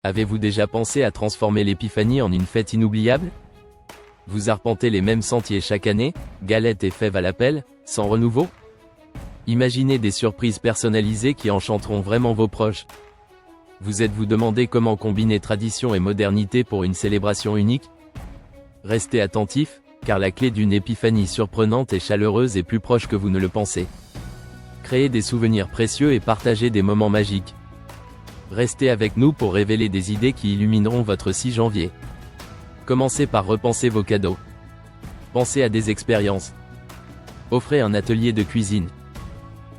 Avez-vous déjà pensé à transformer l'Épiphanie en une fête inoubliable? Vous arpentez les mêmes sentiers chaque année, galettes et fèves à l'appel, sans renouveau? Imaginez des surprises personnalisées qui enchanteront vraiment vos proches. Vous êtes-vous demandé comment combiner tradition et modernité pour une célébration unique? Restez attentifs, car la clé d'une épiphanie surprenante et chaleureuse est plus proche que vous ne le pensez. Créez des souvenirs précieux et partagez des moments magiques. Restez avec nous pour révéler des idées qui illumineront votre 6 janvier. Commencez par repenser vos cadeaux. Pensez à des expériences. Offrez un atelier de cuisine.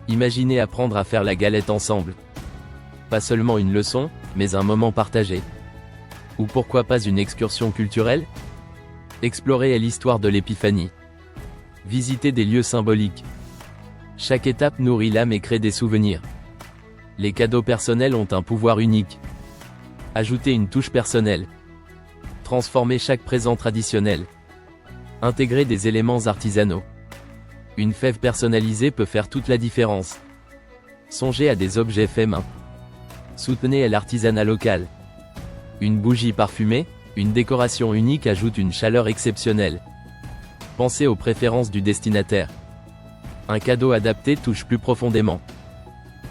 Imaginez apprendre à faire la galette ensemble. Pas seulement une leçon, mais un moment partagé. Ou pourquoi pas une excursion culturelle? Explorez l'histoire de l'Épiphanie. Visitez des lieux symboliques. Chaque étape nourrit l'âme et crée des souvenirs. Les cadeaux personnels ont un pouvoir unique. Ajoutez une touche personnelle. Transformez chaque présent traditionnel. Intégrez des éléments artisanaux. Une fève personnalisée peut faire toute la différence. Songez à des objets faits main. Soutenez l'artisanat local. Une bougie parfumée, une décoration unique ajoute une chaleur exceptionnelle. Pensez aux préférences du destinataire. Un cadeau adapté touche plus profondément.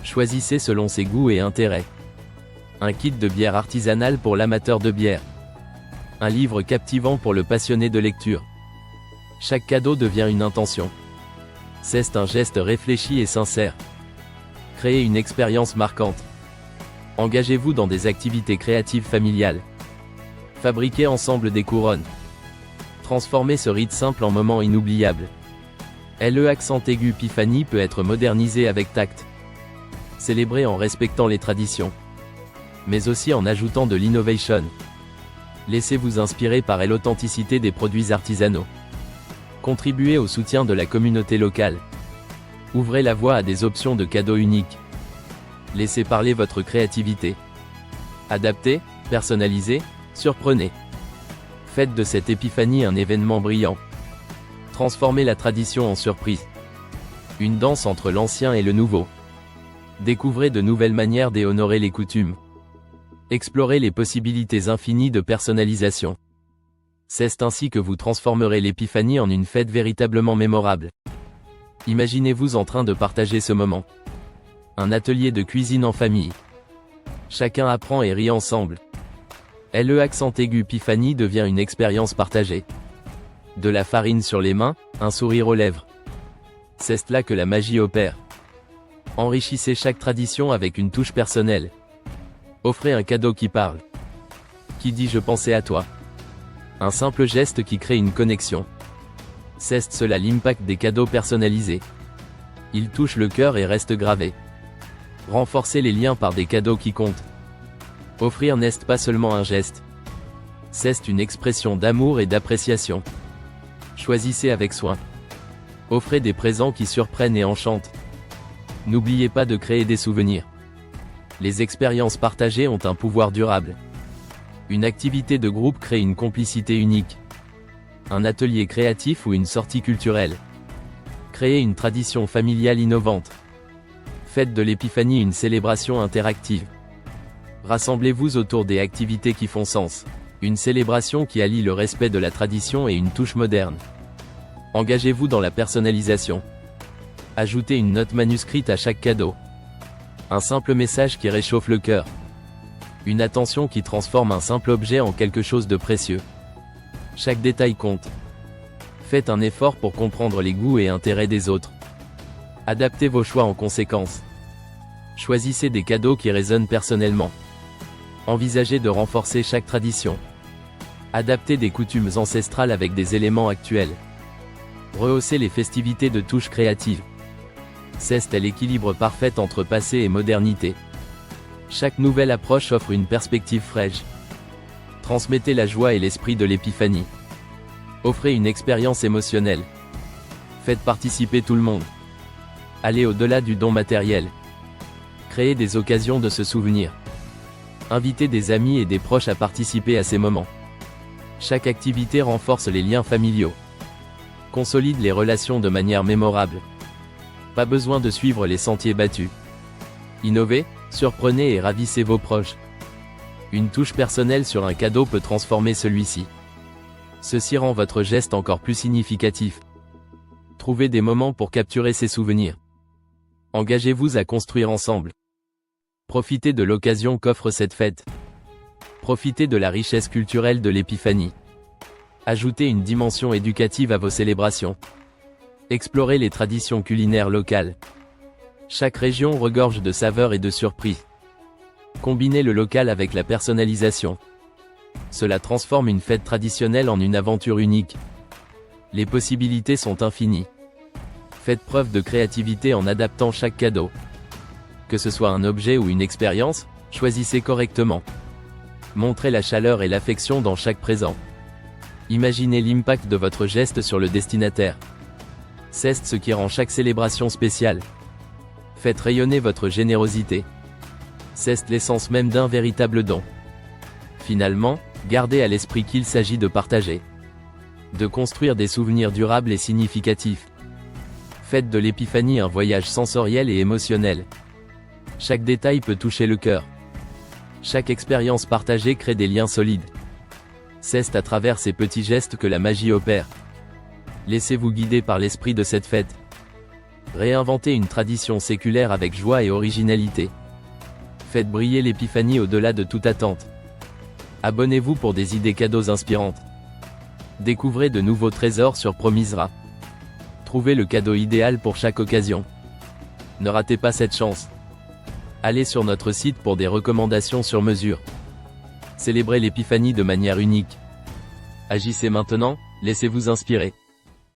Choisissez selon ses goûts et intérêts. Un kit de bière artisanale pour l'amateur de bière. Un livre captivant pour le passionné de lecture. Chaque cadeau devient une intention. C'est un geste réfléchi et sincère. Créez une expérience marquante. Engagez-vous dans des activités créatives familiales. Fabriquez ensemble des couronnes. Transformez ce rite simple en moment inoubliable. Le accent aigu Épiphanie peut être modernisé avec tact. Célébrez en respectant les traditions. Mais aussi en ajoutant de l'innovation. Laissez-vous inspirer par l'authenticité des produits artisanaux. Contribuez au soutien de la communauté locale. Ouvrez la voie à des options de cadeaux uniques. Laissez parler votre créativité. Adaptez, personnalisez, surprenez. Faites de cette épiphanie un événement brillant. Transformez la tradition en surprise. Une danse entre l'ancien et le nouveau. Découvrez de nouvelles manières d'honorer les coutumes. Explorez les possibilités infinies de personnalisation. C'est ainsi que vous transformerez l'épiphanie en une fête véritablement mémorable. Imaginez-vous en train de partager ce moment. Un atelier de cuisine en famille. Chacun apprend et rit ensemble. L'accent aigu Épiphanie devient une expérience partagée. De la farine sur les mains, un sourire aux lèvres. C'est là que la magie opère. Enrichissez chaque tradition avec une touche personnelle. Offrez un cadeau qui parle. Qui dit je pensais à toi. Un simple geste qui crée une connexion. C'est cela l'impact des cadeaux personnalisés. Ils touchent le cœur et restent gravés. Renforcez les liens par des cadeaux qui comptent. Offrir n'est pas seulement un geste. C'est une expression d'amour et d'appréciation. Choisissez avec soin. Offrez des présents qui surprennent et enchantent. N'oubliez pas de créer des souvenirs. Les expériences partagées ont un pouvoir durable. Une activité de groupe crée une complicité unique. Un atelier créatif ou une sortie culturelle. Créez une tradition familiale innovante. Faites de l'épiphanie une célébration interactive. Rassemblez-vous autour des activités qui font sens. Une célébration qui allie le respect de la tradition et une touche moderne. Engagez-vous dans la personnalisation. Ajoutez une note manuscrite à chaque cadeau. Un simple message qui réchauffe le cœur. Une attention qui transforme un simple objet en quelque chose de précieux. Chaque détail compte. Faites un effort pour comprendre les goûts et intérêts des autres. Adaptez vos choix en conséquence. Choisissez des cadeaux qui résonnent personnellement. Envisagez de renforcer chaque tradition. Adaptez des coutumes ancestrales avec des éléments actuels. Rehaussez les festivités de touches créatives. C'est l'équilibre parfait entre passé et modernité. Chaque nouvelle approche offre une perspective fraîche. Transmettez la joie et l'esprit de l'épiphanie. Offrez une expérience émotionnelle. Faites participer tout le monde. Allez au-delà du don matériel. Créez des occasions de se souvenir. Invitez des amis et des proches à participer à ces moments. Chaque activité renforce les liens familiaux. Consolide les relations de manière mémorable. Pas besoin de suivre les sentiers battus. Innovez, surprenez et ravissez vos proches. Une touche personnelle sur un cadeau peut transformer celui-ci. Ceci rend votre geste encore plus significatif. Trouvez des moments pour capturer ces souvenirs. Engagez-vous à construire ensemble. Profitez de l'occasion qu'offre cette fête. Profitez de la richesse culturelle de l'Épiphanie. Ajoutez une dimension éducative à vos célébrations. Explorez les traditions culinaires locales. Chaque région regorge de saveurs et de surprises. Combinez le local avec la personnalisation. Cela transforme une fête traditionnelle en une aventure unique. Les possibilités sont infinies. Faites preuve de créativité en adaptant chaque cadeau. Que ce soit un objet ou une expérience, choisissez correctement. Montrez la chaleur et l'affection dans chaque présent. Imaginez l'impact de votre geste sur le destinataire. C'est ce qui rend chaque célébration spéciale. Faites rayonner votre générosité. C'est l'essence même d'un véritable don. Finalement, gardez à l'esprit qu'il s'agit de partager. De construire des souvenirs durables et significatifs. Faites de l'Épiphanie un voyage sensoriel et émotionnel. Chaque détail peut toucher le cœur. Chaque expérience partagée crée des liens solides. C'est à travers ces petits gestes que la magie opère. Laissez-vous guider par l'esprit de cette fête. Réinventez une tradition séculaire avec joie et originalité. Faites briller l'Épiphanie au-delà de toute attente. Abonnez-vous pour des idées cadeaux inspirantes. Découvrez de nouveaux trésors sur Promisera. Trouvez le cadeau idéal pour chaque occasion. Ne ratez pas cette chance. Allez sur notre site pour des recommandations sur mesure. Célébrez l'Épiphanie de manière unique. Agissez maintenant, laissez-vous inspirer.